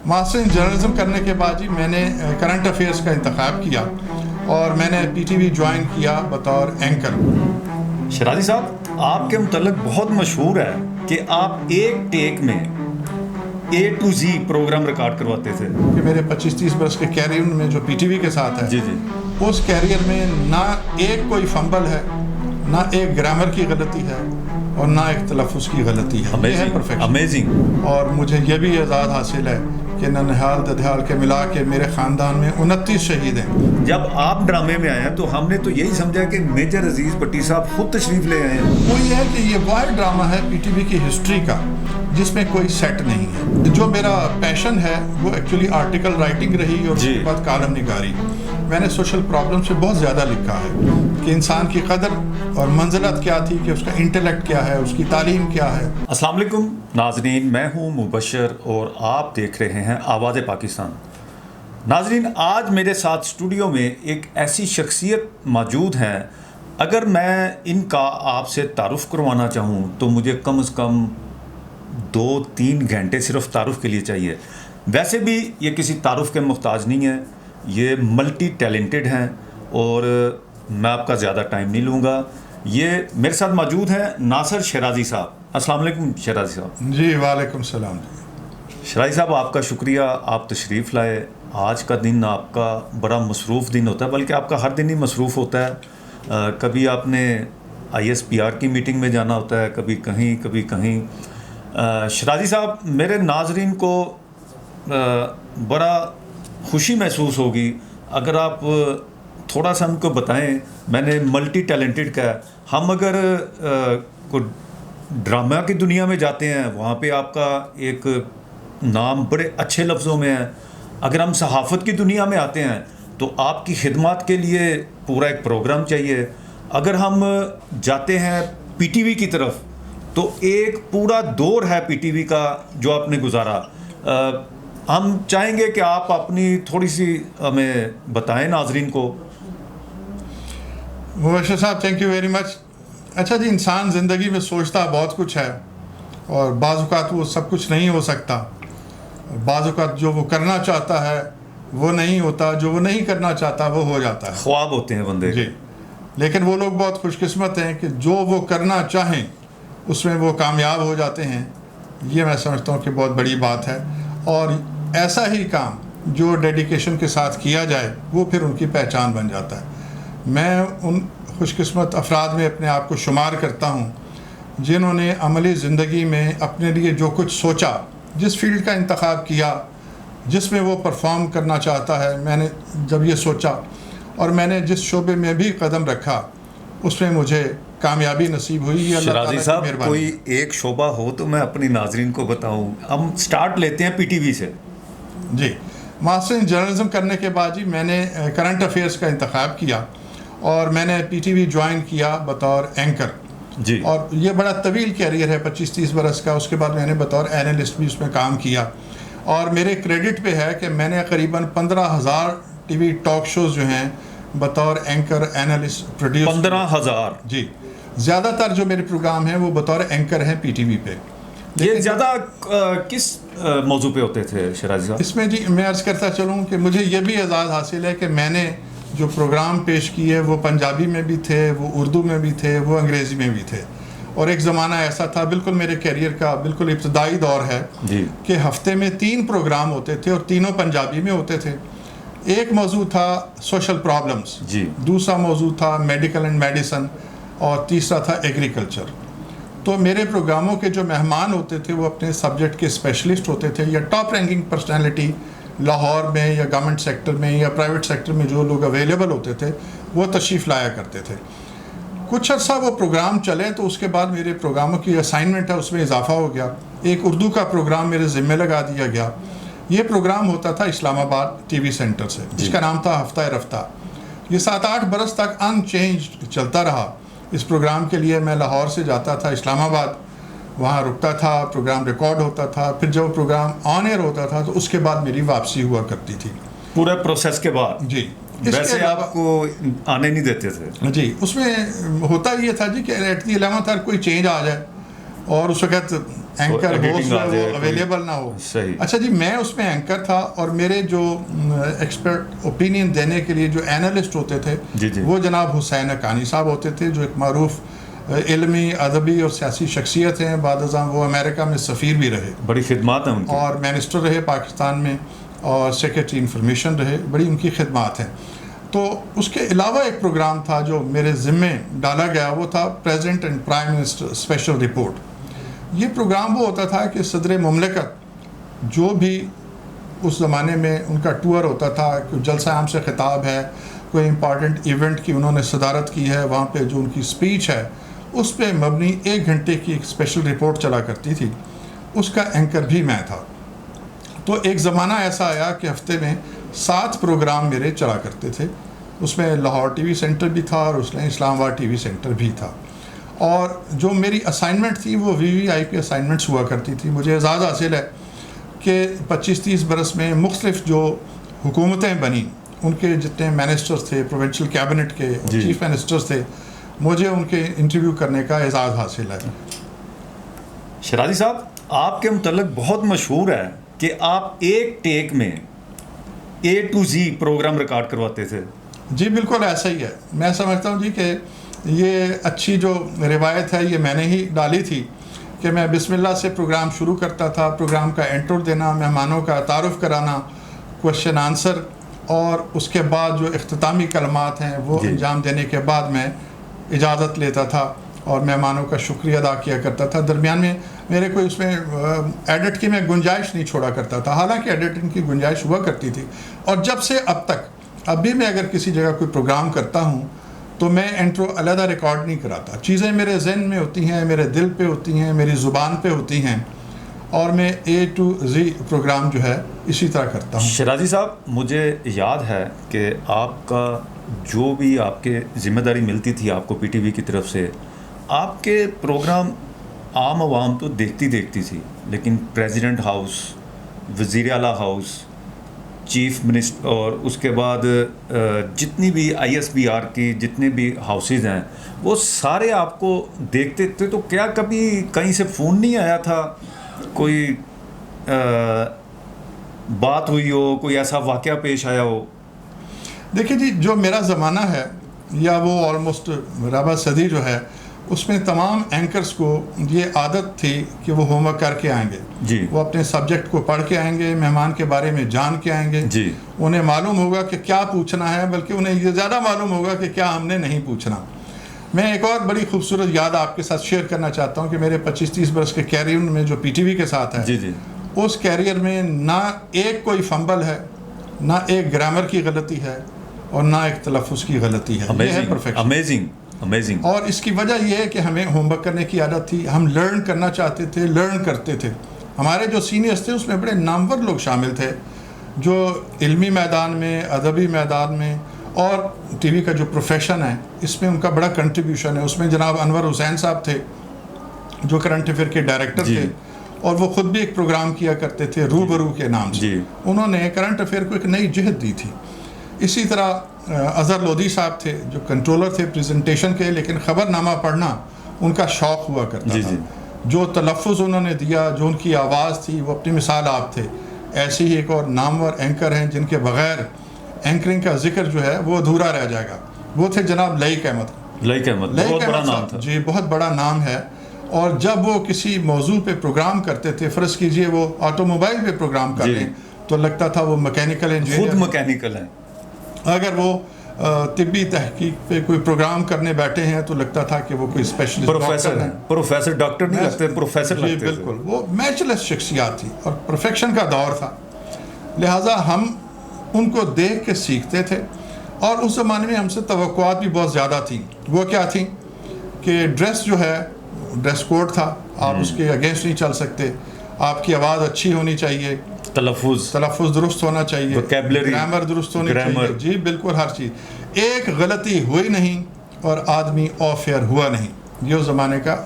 Master in journalism کرنے کے بعد جی میں نے کرنٹ افیئرس کا انتخاب کیا اور میں نے پی ٹی وی جوائن کیا بطور اینکر۔ شیرازی صاحب، آپ کے متعلق بہت مشہور ہے کہ آپ ایک ٹیک میں A to Z program record کرواتے تھے کہ میرے 25-30 برس کے کیریئر میں جو پی ٹی وی کے ساتھ ہے جی جی اس کیریئر میں نہ ایک کوئی فمبل ہے، نہ ایک گرامر کی غلطی ہے اور نہ ایک تلفظ کی غلطی ہے۔ یہ ہے پرفیکشن۔ امیزنگ۔ اور مجھے یہ بھی اعزاز حاصل ہے کہ ننہال ددھیال کے ملا کے میرے خاندان میں 29 شہید ہیں۔ جب آپ ڈرامے میں آئے ہیں تو ہم نے تو یہی سمجھا کہ میجر عزیز بٹی صاحب خود تشریف لے آئے ہیں۔ وہ یہ ہے کہ یہ واحد ڈرامہ ہے پی ٹی وی کی ہسٹری کا جس میں کوئی سیٹ نہیں ہے۔ جو میرا پیشن ہے وہ ایکچولی آرٹیکل رائٹنگ رہی اور اس کے بعد کالم نگاری۔ میں نے سوشل پرابلم سے بہت زیادہ لکھا ہے کہ انسان کی قدر اور منزلت کیا تھی، کہ اس کا انٹلیکٹ کیا ہے، اس کی تعلیم کیا ہے۔ السلام علیکم ناظرین، میں ہوں مبشر اور آپ دیکھ رہے ہیں آواز پاکستان۔ ناظرین، آج میرے ساتھ اسٹوڈیو میں ایک ایسی شخصیت موجود ہیں، اگر میں ان کا آپ سے تعارف کروانا چاہوں تو مجھے کم از کم 2-3 گھنٹے صرف تعارف کے لیے چاہیے۔ ویسے بھی یہ کسی تعارف کے محتاج نہیں ہے، یہ ملٹی ٹیلنٹڈ ہیں اور میں آپ کا زیادہ ٹائم نہیں لوں گا۔ یہ میرے ساتھ موجود ہیں ناصر شیرازی صاحب۔ السلام علیکم شیرازی صاحب۔ جی وعلیکم السلام۔ شیرازی صاحب، آپ کا شکریہ، آپ تشریف لائے۔ آج کا دن آپ کا بڑا مصروف دن ہوتا ہے، بلکہ آپ کا ہر دن ہی مصروف ہوتا ہے۔ کبھی آپ نے ISPR کی میٹنگ میں جانا ہوتا ہے، کبھی کہیں۔ شیرازی صاحب، میرے ناظرین کو بڑا خوشی محسوس ہوگی اگر آپ تھوڑا سا ہم کو بتائیں۔ میں نے ملٹی ٹیلنٹڈ کا ہے، ہم اگر کوئی ڈرامہ کی دنیا میں جاتے ہیں وہاں پہ آپ کا ایک نام بڑے اچھے لفظوں میں ہے، اگر ہم صحافت کی دنیا میں آتے ہیں تو آپ کی خدمات کے لیے پورا ایک پروگرام چاہیے، اگر ہم جاتے ہیں پی ٹی وی کی طرف تو ایک پورا دور ہے پی ٹی وی کا جو آپ نے گزارا۔ ہم چاہیں گے کہ آپ اپنی تھوڑی سی ہمیں بتائیں ناظرین کو۔ مبشر صاحب، تھینک یو ویری مچ۔ اچھا جی، انسان زندگی میں سوچتا بہت کچھ ہے اور بعض اوقات وہ سب کچھ نہیں ہو سکتا، بعض اوقات جو وہ کرنا چاہتا ہے وہ نہیں ہوتا، جو وہ نہیں کرنا چاہتا وہ ہو جاتا ہے۔ خواب ہوتے ہیں بندے جی، لیکن وہ لوگ بہت خوش قسمت ہیں کہ جو وہ کرنا چاہیں اس میں وہ کامیاب ہو جاتے ہیں۔ یہ میں سمجھتا ہوں کہ بہت بڑی بات ہے، اور ایسا ہی کام جو ڈیڈیکیشن کے ساتھ کیا جائے وہ پھر ان کی پہچان بن جاتا ہے۔ میں ان خوش قسمت افراد میں اپنے آپ کو شمار کرتا ہوں جنہوں نے عملی زندگی میں اپنے لیے جو کچھ سوچا، جس فیلڈ کا انتخاب کیا، جس میں وہ پرفارم کرنا چاہتا ہے، میں نے جب یہ سوچا اور میں نے جس شعبے میں بھی قدم رکھا اس میں مجھے کامیابی نصیب ہوئی۔ یہ اللہ شیرازی تعالیٰ کی صاحب، مہربانی۔ کوئی ایک شعبہ ہو تو میں اپنی ناظرین کو بتاؤں۔ ہم سٹارٹ لیتے ہیں پی ٹی وی سے۔ جی، ماسٹر ان جرنلزم کرنے کے بعد جی میں نے کرنٹ افیئرس کا انتخاب کیا اور میں نے پی ٹی وی جوائن کیا بطور اینکر۔ جی، اور یہ بڑا طویل کیریئر ہے، 25-30 برس کا۔ اس کے بعد میں نے بطور اینالسٹ بھی اس میں کام کیا، اور میرے کریڈٹ پہ ہے کہ میں نے قریباً 15,000 ٹی وی ٹاک شوز جو ہیں بطور اینکر، اینالسٹ، پروڈیوس۔ 15,000؟ جی، زیادہ تر جو میرے پروگرام ہیں وہ بطور اینکر ہیں پی ٹی وی پہ۔ یہ زیادہ کس موضوع پہ ہوتے تھے شیرازی صاحب؟ اس میں جی میں عرض کرتا چلوں کہ مجھے یہ بھی اعزاز حاصل ہے کہ میں نے جو پروگرام پیش کیے وہ پنجابی میں بھی تھے، وہ اردو میں بھی تھے، وہ انگریزی میں بھی تھے۔ اور ایک زمانہ ایسا تھا، بالکل میرے کیریئر کا بالکل ابتدائی دور ہے، جی، کہ ہفتے میں 3 پروگرام ہوتے تھے اور تینوں پنجابی میں ہوتے تھے۔ ایک موضوع تھا سوشل پرابلمز، جی، دوسرا موضوع تھا میڈیکل اینڈ میڈیسن، اور تیسرا تھا ایگریکلچر۔ تو میرے پروگراموں کے جو مہمان ہوتے تھے وہ اپنے سبجیکٹ کے اسپیشلسٹ ہوتے تھے، یا ٹاپ رینکنگ پرسنالٹی لاہور میں یا گورنمنٹ سیکٹر میں یا پرائیویٹ سیکٹر میں جو لوگ اویلیبل ہوتے تھے وہ تشریف لایا کرتے تھے۔ کچھ عرصہ وہ پروگرام چلے تو اس کے بعد میرے پروگراموں کی اسائنمنٹ ہے اس میں اضافہ ہو گیا، ایک اردو کا پروگرام میرے ذمہ لگا دیا گیا۔ یہ پروگرام ہوتا تھا اسلام آباد ٹی وی سینٹر سے، جس کا نام تھا ہفتہ رفتہ۔ یہ 7-8 برس تک ان چینجڈ چلتا رہا۔ اس پروگرام کے لیے میں لاہور سے جاتا تھا اسلام آباد، وہاں رکتا تھا، پروگرام ریکارڈ ہوتا تھا، پھر جب پروگرام آن ایئر ہوتا تھا تو اس کے بعد میری واپسی ہوا کرتی تھی پورے پروسیس کے بعد؟ جی، ویسے آپ کو آنے نہیں دیتے تھے؟ جی، اس میں ہوتا یہ تھا جی کہ ایٹ دی 11th کوئی چینج آ جائے، اور اس وقت اینکر editing ہوسٹ جو آ ہے جائے وہ کوئی- اویلیبل نہ ہو. صحیح. اچھا جی، میں اس میں اینکر تھا اور میرے جو ایکسپرٹ اوپینین دینے کے لیے جو اینالسٹ ہوتے تھے جی جی. وہ جناب حسین حقانی صاحب ہوتے تھے، جو ایک معروف علمی، ادبی اور سیاسی شخصیت ہیں. بعد ازاں وہ امریکہ میں سفیر بھی رہے بڑی خدمات ہیں ان کی. اور منسٹر رہے پاکستان میں، اور سیکریٹری انفارمیشن رہے. بڑی ان کی خدمات ہیں. تو اس کے علاوہ ایک پروگرام تھا جو میرے ذمے ڈالا گیا، وہ تھا president and prime minister special report. یہ پروگرام وہ ہوتا تھا کہ صدر مملکت جو بھی اس زمانے میں ان کا ٹور ہوتا تھا، کوئی جلسہ عام سے خطاب ہے، کوئی امپارٹنٹ ایونٹ کی انہوں نے صدارت کی ہے، وہاں پہ جو ان کی اسپیچ ہے اس پہ مبنی 1 گھنٹے کی ایک اسپیشل رپورٹ چلا کرتی تھی. اس کا اینکر بھی میں تھا. تو ایک زمانہ ایسا آیا کہ ہفتے میں 7 پروگرام میرے چلا کرتے تھے. اس میں لاہور ٹی وی سینٹر بھی تھا اور اس میں اسلام آباد ٹی وی سینٹر بھی تھا. اور جو میری اسائنمنٹ تھی وہ VVIP اسائنمنٹس ہوا کرتی تھی. مجھے اعزاز حاصل ہے کہ 25-30 برس میں مختلف جو حکومتیں بنیں ان کے جتنے منسٹرز تھے، پروونشل کیبنٹ کے چیف منسٹرز تھے، مجھے ان کے انٹرویو کرنے کا اعزاز حاصل ہے. شرازی صاحب، آپ کے متعلق بہت مشہور ہے کہ آپ ایک ٹیک میں A to Z program record کرواتے تھے. جی بالکل ایسا ہی ہے. میں سمجھتا ہوں جی کہ یہ اچھی جو روایت ہے یہ میں نے ہی ڈالی تھی کہ میں بسم اللہ سے پروگرام شروع کرتا تھا. پروگرام کا انٹرو دینا، مہمانوں کا تعارف کرانا، کوشچن آنسر، اور اس کے بعد جو اختتامی کلمات ہیں وہ انجام دینے کے بعد میں اجازت لیتا تھا اور مہمانوں کا شکریہ ادا کیا کرتا تھا. درمیان میں میرے کوئی اس میں ایڈٹ کی میں گنجائش نہیں چھوڑا کرتا تھا، حالانکہ ایڈیٹنگ کی گنجائش ہوا کرتی تھی. اور جب سے اب تک، اب بھی میں اگر کسی جگہ کوئی پروگرام کرتا ہوں تو میں انٹرو علیحدہ ریکارڈ نہیں کراتا. چیزیں میرے ذہن میں ہوتی ہیں، میرے دل پہ ہوتی ہیں، میری زبان پہ ہوتی ہیں، اور میں A to Z پروگرام جو ہے اسی طرح کرتا ہوں. شرازی صاحب، مجھے یاد ہے کہ آپ کا جو بھی آپ کے ذمہ داری ملتی تھی آپ کو PTV کی طرف سے، آپ کے پروگرام عام عوام تو دیکھتی تھی، لیکن پریزیڈنٹ ہاؤس، وزیر اعلیٰ ہاؤس، چیف منسٹر، اور اس کے بعد جتنی بھی ISPR کی جتنے بھی ہاؤسز ہیں وہ سارے آپ کو دیکھتے تھے. تو کیا کبھی کہیں سے فون نہیں آیا تھا، کوئی بات ہوئی ہو، کوئی ایسا واقعہ پیش آیا ہو؟ دیکھیں جی، جو میرا زمانہ ہے یا وہ آلموسٹ ربع صدی جو ہے، اس میں تمام اینکرز کو یہ عادت تھی کہ وہ ہوم ورک کر کے آئیں گے. جی. وہ اپنے سبجیکٹ کو پڑھ کے آئیں گے، مہمان کے بارے میں جان کے آئیں گے. جی. انہیں معلوم ہوگا کہ کیا پوچھنا ہے، بلکہ انہیں یہ زیادہ معلوم ہوگا کہ کیا ہم نے نہیں پوچھنا. میں ایک اور بڑی خوبصورت یاد آپ کے ساتھ شیئر کرنا چاہتا ہوں کہ میرے 25-30 برس کے کیریئر میں جو PTV کے ساتھ ہے، جی جی، اس کیریئر میں نہ ایک کوئی فمبل ہے، نہ ایک گرامر کی غلطی ہے، اور نہ ایک تلفظ کی غلطی ہے. یہ ہے پرفیکشن. امیزنگ. اور اس کی وجہ یہ ہے کہ ہمیں ہوم ورک کرنے کی عادت تھی. ہم لرن کرنا چاہتے تھے، لرن کرتے تھے. ہمارے جو سینئرز تھے اس میں بڑے نامور لوگ شامل تھے جو علمی میدان میں، ادبی میدان میں، اور TV کا جو پروفیشن ہے اس میں ان کا بڑا کنٹریبیوشن ہے. اس میں جناب انور حسین صاحب تھے جو کرنٹ افیئر کے ڈائریکٹر تھے، اور وہ خود بھی ایک پروگرام کیا کرتے تھے روبرو کے نام سے. انہوں نے کرنٹ افیئر کو ایک نئی جہت دی تھی. اسی طرح اظہر لودھی صاحب تھے جو کنٹرولر تھے پریزنٹیشن کے، لیکن خبر نامہ پڑھنا ان کا شوق ہوا کرتا تھا. جو تلفظ انہوں نے دیا، جو ان کی آواز تھی، وہ اپنی مثال آپ تھے. ایسے ہی ایک اور نامور اینکر ہیں جن کے بغیر اینکرنگ کا ذکر جو ہے وہ ادھورا رہ جائے گا. وہ تھے جناب لائق احمد. لائق احمد بہت بڑا نام تھا. جی بہت بڑا نام ہے. اور جب وہ کسی موضوع پہ پروگرام کرتے تھے، فرض کیجئے وہ آٹو موبائل پہ پروگرام کر رہے ہیں، تو لگتا تھا وہ میکینیکل انجینئر، خود میکینیکل ہیں. اگر وہ طبی تحقیق پہ کوئی پروگرام کرنے بیٹھے ہیں تو لگتا تھا کہ وہ کوئی اسپیشلسٹ پروفیسر ہیں. پروفیسر ڈاکٹر نہیں لگتے، پروفیسر لگتے تھے. بالکل، وہ میچلس شخصیات تھی اور پرفیکشن کا دور تھا. لہٰذا ہم ان کو دیکھ کے سیکھتے تھے. اور اس زمانے میں ہم سے توقعات بھی بہت زیادہ تھیں. وہ کیا تھیں کہ ڈریس جو ہے، ڈریس کوڈ تھا، آپ اس کے اگینسٹ نہیں چل سکتے. آپ کی آواز اچھی ہونی چاہیے، تلفظ درست ہونا چاہیے، گرامر درست ہونی چاہیے. جی بالکل، ہر چیز. ایک غلطی ہوئی نہیں اور آدمی آف ایئر ہوا نہیں. یہ اس زمانے کا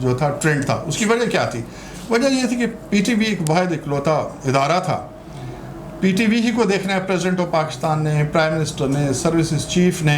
جو تھا ٹرینڈ تھا. اس کی وجہ کیا تھی؟ وجہ یہ تھی کہ PTV ایک واحد اکلوتا ادارہ تھا. PTV ہی کو دیکھنا ہے پریزیڈنٹ آف پاکستان نے، پرائم منسٹر نے، سروسز چیف نے،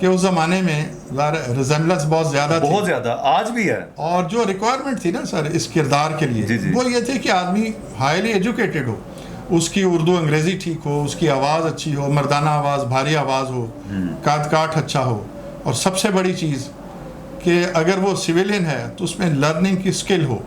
کہ اس زمانے میں ریزمبلنس بہت زیادہ تھی, بہت زیادہ, آج بھی ہے. اور جو ریکوائرمنٹ تھی نا سر اس کردار کے لیے وہ یہ تھی کہ آدمی ہائیلی ایجوکیٹڈ ہو, اس کی اردو انگریزی ٹھیک ہو, اس کی آواز اچھی ہو, مردانہ آواز, بھاری آواز ہو, کاٹ اچھا ہو, اور سب سے بڑی چیز کہ اگر وہ سویلین ہے تو اس میں لرننگ کی سکل ہو,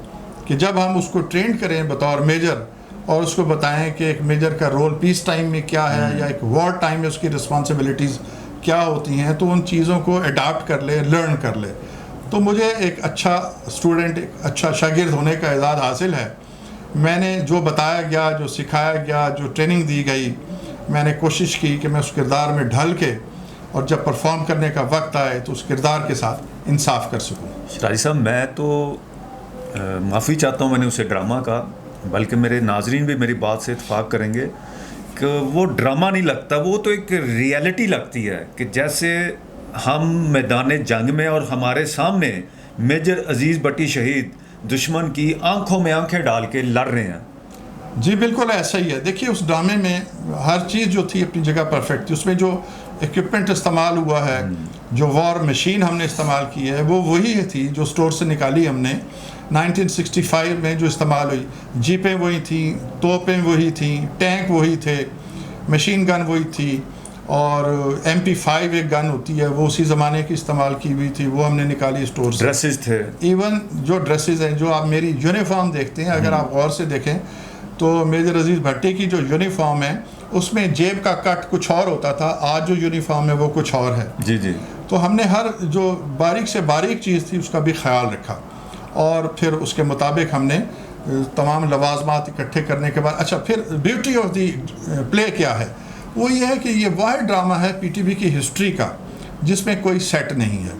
کہ جب ہم اس کو ٹرینڈ کریں بطور میجر اور اس کو بتائیں کہ ایک میجر کا رول پیس ٹائم میں کیا ہے یا ایک وار ٹائم میں اس کی رسپانسبلٹیز کیا ہوتی ہیں, تو ان چیزوں کو اڈاپٹ کر لے, لرن کر لے. تو مجھے ایک اچھا اسٹوڈنٹ, ایک اچھا شاگرد ہونے کا اعزاز حاصل ہے. میں نے جو بتایا گیا, جو سکھایا گیا, جو ٹریننگ دی گئی, میں نے کوشش کی کہ میں اس کردار میں ڈھل کے اور جب پرفارم کرنے کا وقت آئے تو اس کردار کے ساتھ انصاف کر سکوں. شیرازی صاحب, میں تو معافی چاہتا ہوں میں نے اسے ڈرامہ کہا, بلکہ میرے ناظرین بھی میری بات سے اتفاق کریں گے کہ وہ ڈرامہ نہیں لگتا, وہ تو ایک ریئلٹی لگتی ہے کہ جیسے ہم میدان جنگ میں اور ہمارے سامنے میجر عزیز بٹی شہید دشمن کی آنکھوں میں آنکھیں ڈال کے لڑ رہے ہیں. جی بالکل ایسا ہی ہے. دیکھیے اس ڈرامے میں ہر چیز جو تھی اپنی جگہ پرفیکٹ تھی. اس میں جو ایکوپمنٹ استعمال ہوا ہے, جو وار مشین ہم نے استعمال کی ہے, وہ وہی تھی جو اسٹور سے نکالی ہم نے 1965 میں جو استعمال ہوئی. جیپیں وہی تھیں, توپیں وہی تھیں, ٹینک وہی تھے, مشین گن وہی تھی, اور MP5 ایک گن ہوتی ہے وہ اسی زمانے کی استعمال کی ہوئی تھی, وہ ہم نے نکالی اسٹور سے. ڈریسز تھے, ایون جو ڈریسز ہیں, جو آپ میری یونیفارم دیکھتے ہیں, اگر آپ غور سے دیکھیں تو میجر عزیز بھٹی کی جو یونیفارم ہے اس میں جیب کا کٹ کچھ اور ہوتا تھا, آج جو یونیفارم ہے وہ کچھ اور ہے. جی جی. تو ہم نے ہر جو باریک سے باریک چیز تھی اس کا بھی خیال رکھا, اور پھر اس کے مطابق ہم نے تمام لوازمات اکٹھے کرنے کے بعد. اچھا, پھر بیوٹی آف دی پلے کیا ہے, وہ یہ ہے کہ یہ واحد ڈرامہ ہے پی ٹی وی کی ہسٹری کا جس میں کوئی سیٹ نہیں ہے.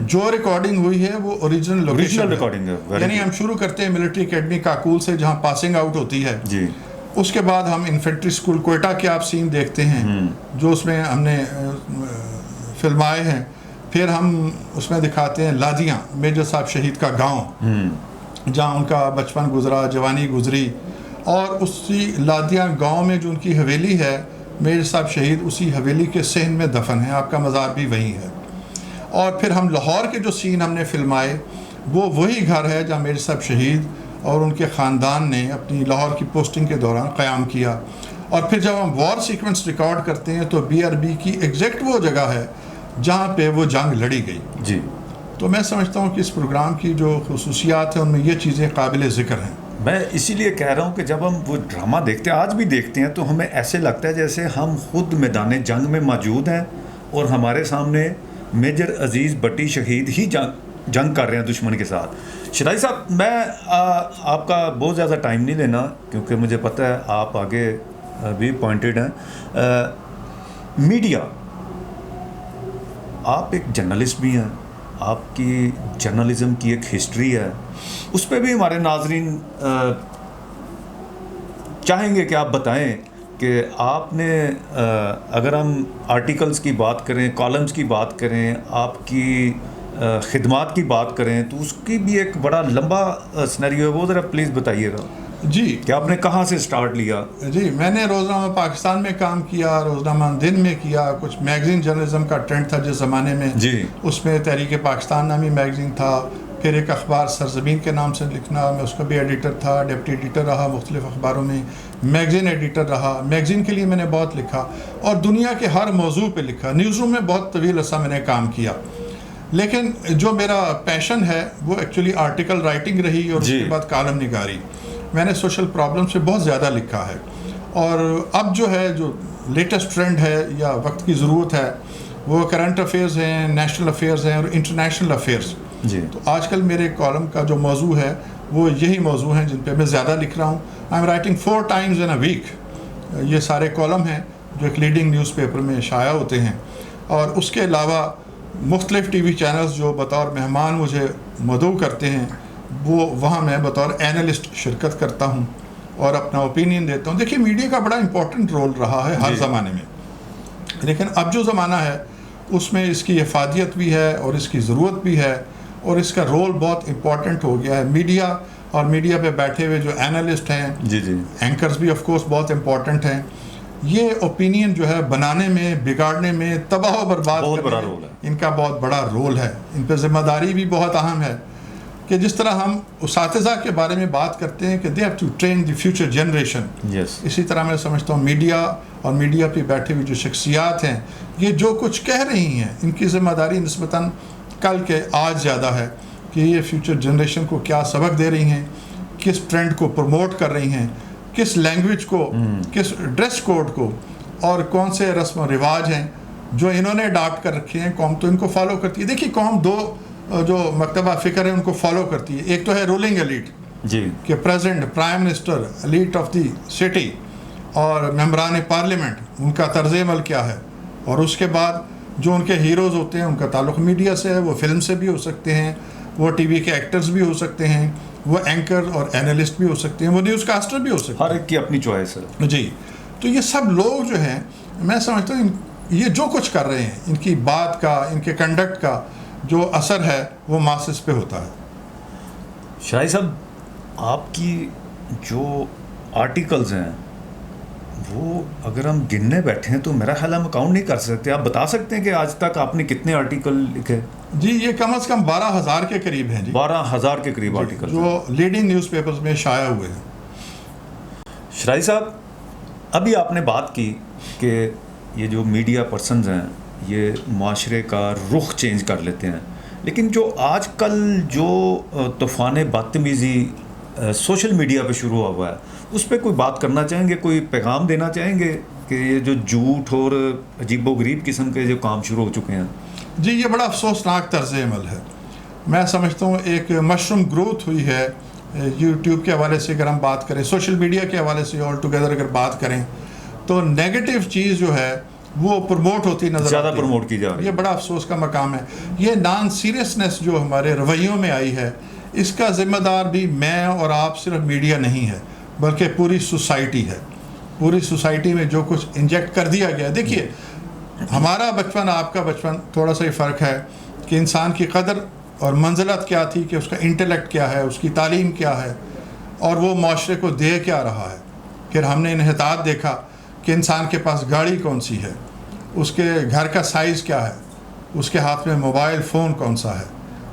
جو ریکارڈنگ ہوئی ہے وہ اوریجنل لوکیشن ریکارڈنگ ہے. یعنی ہم شروع کرتے ہیں ملٹری اکیڈمی کاکول سے جہاں پاسنگ آؤٹ ہوتی ہے. جی. اس کے بعد ہم انفینٹری اسکول کوئٹہ کے آپ سین دیکھتے ہیں جو اس میں ہم نے فلمائے ہیں. پھر ہم اس میں دکھاتے ہیں لادیاں, میجر صاحب شہید کا گاؤں جہاں ان کا بچپن گزرا, جوانی گزری, اور اسی لادیاں گاؤں میں جو ان کی حویلی ہے, میجر صاحب شہید اسی حویلی کے صحن میں دفن ہے, آپ کا مزار بھی وہیں ہے. اور پھر ہم لاہور کے جو سین ہم نے فلمائے وہ وہی گھر ہے جہاں میجر صاحب شہید اور ان کے خاندان نے اپنی لاہور کی پوسٹنگ کے دوران قیام کیا. اور پھر جب ہم وار سیکوینس ریکارڈ کرتے ہیں تو BRB کی ایگزیکٹ وہ جگہ ہے جہاں پہ وہ جنگ لڑی گئی. جی. تو میں سمجھتا ہوں کہ اس پروگرام کی جو خصوصیات ہیں ان میں یہ چیزیں قابل ذکر ہیں. میں اسی لیے کہہ رہا ہوں کہ جب ہم وہ ڈرامہ دیکھتے ہیں, آج بھی دیکھتے ہیں, تو ہمیں ایسے لگتا ہے جیسے ہم خود میدان جنگ میں موجود ہیں اور ہمارے سامنے میجر عزیز بٹی شہید ہی جنگ کر رہے ہیں دشمن کے ساتھ. شیرازی صاحب, میں آپ کا بہت زیادہ ٹائم نہیں لینا کیونکہ مجھے پتہ ہے آپ آگے بھی اپوائنٹڈ ہیں. میڈیا, آپ ایک جرنلسٹ بھی ہیں, آپ کی جرنلزم کی ایک ہسٹری ہے, اس پہ بھی ہمارے ناظرین چاہیں گے کہ آپ بتائیں کہ آپ نے اگر ہم آرٹیکلز کی بات کریں, کالمز کی بات کریں, آپ کی خدمات کی بات کریں, تو اس کی بھی ایک بڑا لمبا سینیریو ہے, وہ ذرا پلیز بتائیے گا. جی. کہ آپ نے کہاں سے سٹارٹ لیا؟ جی, میں نے روزنامہ پاکستان میں کام کیا, روزنامہ دن میں کیا, کچھ میگزین جرنلزم کا ٹرینڈ تھا جس زمانے میں. جی. اس میں تحریک پاکستان نامی میگزین تھا. پھر ایک اخبار سرزمین کے نام سے لکھنا, میں اس کا بھی ایڈیٹر تھا, ڈپٹی ایڈیٹر رہا مختلف اخباروں میں, میگزین ایڈیٹر رہا. میگزین کے لیے میں نے بہت لکھا اور دنیا کے ہر موضوع پہ لکھا. نیوز روم میں بہت طویل عرصہ میں نے کام کیا, لیکن جو میرا پیشن ہے وہ ایکچولی آرٹیکل رائٹنگ رہی اور اس کے بعد کالم نگاری. میں نے سوشل پرابلم سے بہت زیادہ لکھا ہے, اور اب جو ہے جو لیٹسٹ ٹرینڈ ہے یا وقت کی ضرورت ہے وہ کرنٹ افیئرز ہیں, نیشنل افیئرز ہیں اور انٹرنیشنل افیئرز. جی. تو آج کل میرے کالم کا جو موضوع ہے وہ یہی موضوع ہیں جن پہ میں زیادہ لکھ رہا ہوں. I am writing 4 times in a week. یہ سارے کالم ہیں جو ایک لیڈنگ نیوز پیپر میں شائع ہوتے ہیں, اور اس کے علاوہ مختلف ٹی وی چینلز جو بطور مہمان مجھے مدعو کرتے ہیں وہ وہاں میں بطور اینالسٹ شرکت کرتا ہوں اور اپنا اوپینین دیتا ہوں. دیکھیے, میڈیا کا بڑا امپورٹنٹ رول رہا ہے ہر زمانے میں, لیکن اب جو زمانہ ہے اس میں اس کی افادیت بھی ہے اور اس کی ضرورت بھی ہے, اور اس کا رول بہت امپورٹنٹ ہو گیا ہے. میڈیا اور میڈیا پہ بیٹھے ہوئے جو اینالسٹ ہیں, جی جی, اینکرز بھی آف کورس بہت امپورٹنٹ ہیں, یہ اوپینین جو ہے بنانے میں، بگاڑنے میں، تباہ و برباد بہت کرنے بڑا میں رول ہے. ان کا بہت بڑا رول ہے. ان پہ ذمہ داری بھی بہت اہم ہے کہ جس طرح ہم اساتذہ کے بارے میں بات کرتے ہیں کہ they have to train the future generation, yes. اسی طرح میں سمجھتا ہوں میڈیا اور میڈیا پہ بیٹھے ہوئے جو شخصیات ہیں یہ جو کچھ کہہ رہی ہیں ان کی ذمہ داری نسبتاً کل کے آج زیادہ ہے کہ یہ فیوچر جنریشن کو کیا سبق دے رہی ہیں، کس ٹرینڈ کو پروموٹ کر رہی ہیں، کس لینگویج کو، کس ڈریس کوڈ کو، اور کون سے رسم و رواج ہیں جو انہوں نے اڈاپٹ کر رکھے ہیں. قوم تو ان کو فالو کرتی ہے. دیکھیے قوم دو جو مکتبہ فکر ہے ان کو فالو کرتی ہے. ایک تو ہے رولنگ ایلیٹ جی. کہ president, prime minister, elite of the city اور ممبران پارلیمنٹ، ان کا طرز عمل کیا ہے. اور اس کے بعد جو ان کے ہیروز ہوتے ہیں ان کا تعلق میڈیا سے ہے. وہ فلم سے بھی ہو سکتے ہیں، وہ ٹی وی کے ایکٹرز بھی ہو سکتے ہیں، وہ اینکر اور اینالسٹ بھی ہو سکتے ہیں، وہ نیوز کاسٹر بھی ہو سکتے ہیں. ہر ایک کی اپنی چوائس ہے. جی. تو یہ سب لوگ جو ہیں میں سمجھتا ہوں یہ جو کچھ کر رہے ہیں ان کی بات کا، ان کے کنڈکٹ کا جو اثر ہے وہ ماسس پہ ہوتا ہے. شاہی صاحب، آپ کی جو آرٹیکلز ہیں وہ اگر ہم گننے بیٹھے ہیں تو میرا خیال ہم اکاؤنٹ نہیں کر سکتے. آپ بتا سکتے ہیں کہ آج تک آپ نے کتنے آرٹیکل لکھے؟ جی یہ کم از کم 12,000 کے قریب ہیں. جی 12,000 کے قریب آرٹیکل جو لیڈنگ نیوز پیپرز میں شائع ہوئے ہیں. شرائی صاحب، ابھی آپ نے بات کی کہ یہ جو میڈیا پرسنز ہیں یہ معاشرے کا رخ چینج کر لیتے ہیں، لیکن جو آج کل جو طوفان بدتمیزی سوشل میڈیا پہ شروع ہوا ہے اس پہ کوئی بات کرنا چاہیں گے، کوئی پیغام دینا چاہیں گے کہ یہ جو جھوٹ اور عجیب و غریب قسم کے جو کام شروع ہو چکے ہیں؟ جی یہ بڑا افسوسناک طرز عمل ہے. میں سمجھتا ہوں ایک مشروم گروتھ ہوئی ہے یوٹیوب کے حوالے سے. اگر ہم بات کریں سوشل میڈیا کے حوالے سے آل ٹوگیدر اگر بات کریں تو نیگیٹو چیز جو ہے وہ پروموٹ ہوتی نظر زیادہ آتی ہے. پروموٹ کی جا رہی ہے. یہ بڑا افسوس کا مقام ہے. یہ نان سیریسنس جو ہمارے رویوں میں آئی ہے اس کا ذمہ دار بھی میں اور آپ صرف میڈیا نہیں ہے بلکہ پوری سوسائٹی ہے. پوری سوسائٹی میں جو کچھ انجیکٹ کر دیا گیا. دیکھیے ہمارا بچپن آپ کا بچپن تھوڑا سا ہی فرق ہے کہ انسان کی قدر اور منزلت کیا تھی، کہ اس کا انٹلیکٹ کیا ہے، اس کی تعلیم کیا ہے اور وہ معاشرے کو دے کیا رہا ہے. پھر ہم نے انحطاط دیکھا کہ انسان کے پاس گاڑی کون سی ہے، اس کے گھر کا سائز کیا ہے، اس کے ہاتھ میں موبائل فون کون سا ہے،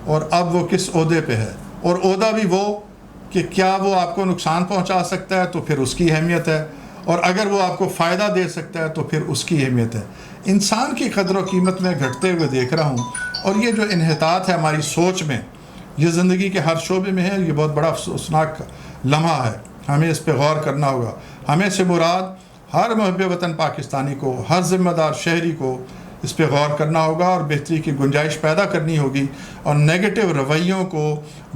اور اب وہ کس عہدے پہ ہے. اور عہدہ بھی وہ کہ کیا وہ آپ کو نقصان پہنچا سکتا ہے تو پھر اس کی اہمیت ہے، اور اگر وہ آپ کو فائدہ دے سکتا ہے تو پھر اس کی اہمیت ہے. انسان کی قدر و قیمت میں گھٹتے ہوئے دیکھ رہا ہوں. اور یہ جو انحطاط ہے ہماری سوچ میں، یہ زندگی کے ہر شعبے میں ہے. یہ بہت بڑا افسوسناک لمحہ ہے. ہمیں اس پہ غور کرنا ہوگا. ہمیں سے مراد ہر محب وطن پاکستانی کو، ہر ذمہ دار شہری کو اس پہ غور کرنا ہوگا اور بہتری کی گنجائش پیدا کرنی ہوگی، اور نیگیٹو رویوں کو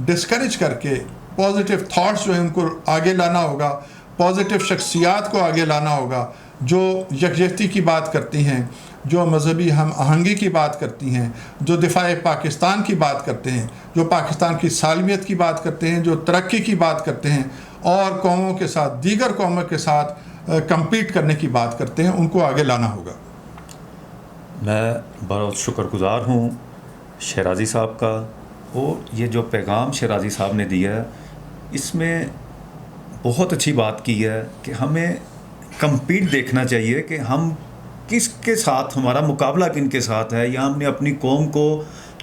ڈسکریج کر کے پازیٹیو تھاٹس جو ہیں ان کو آگے لانا ہوگا، پازیٹیو شخصیات کو آگے لانا ہوگا جو یکجہتی کی بات کرتی ہیں، جو مذہبی ہم آہنگی کی بات کرتی ہیں، جو دفاع پاکستان کی بات کرتے ہیں، جو پاکستان کی سالمیت کی بات کرتے ہیں، جو ترقی کی بات کرتے ہیں اور قوموں کے ساتھ، دیگر قوموں کے ساتھ کمپیٹ کرنے کی بات کرتے ہیں. ان کو آگے لانا ہوگا. میں بہت شکر گزار ہوں شیرازی صاحب کا، اور یہ جو پیغام شیرازی صاحب نے دیا ہے اس میں بہت اچھی بات کی ہے کہ ہمیں کمپیٹ دیکھنا چاہیے کہ ہم کس کے ساتھ، ہمارا مقابلہ کن کے ساتھ ہے، یا ہم نے اپنی قوم کو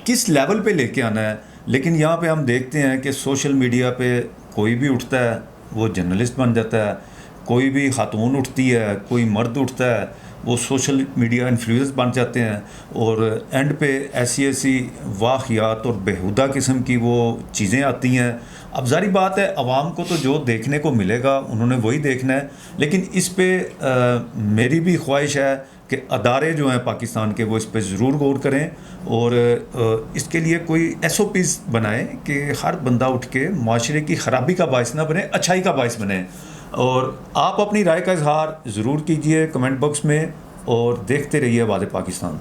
کس لیول پہ لے کے آنا ہے. لیکن یہاں پہ ہم دیکھتے ہیں کہ سوشل میڈیا پہ کوئی بھی اٹھتا ہے وہ جرنلسٹ بن جاتا ہے، کوئی بھی خاتون اٹھتی ہے، کوئی مرد اٹھتا ہے وہ سوشل میڈیا انفلوئنسر بن جاتے ہیں، اور اینڈ پہ ایسی واقعات اور بیہودہ قسم کی وہ چیزیں آتی ہیں. اب ظاہری بات ہے عوام کو تو جو دیکھنے کو ملے گا انہوں نے وہی دیکھنا ہے. لیکن اس پہ میری بھی خواہش ہے کہ ادارے جو ہیں پاکستان کے وہ اس پہ ضرور غور کریں، اور اس کے لیے کوئی ایس او پیز بنائیں کہ ہر بندہ اٹھ کے معاشرے کی خرابی کا باعث نہ بنے، اچھائی کا باعث بنے. اور آپ اپنی رائے کا اظہار ضرور کیجئے کمنٹ باکس میں، اور دیکھتے رہیے آواز پاکستان.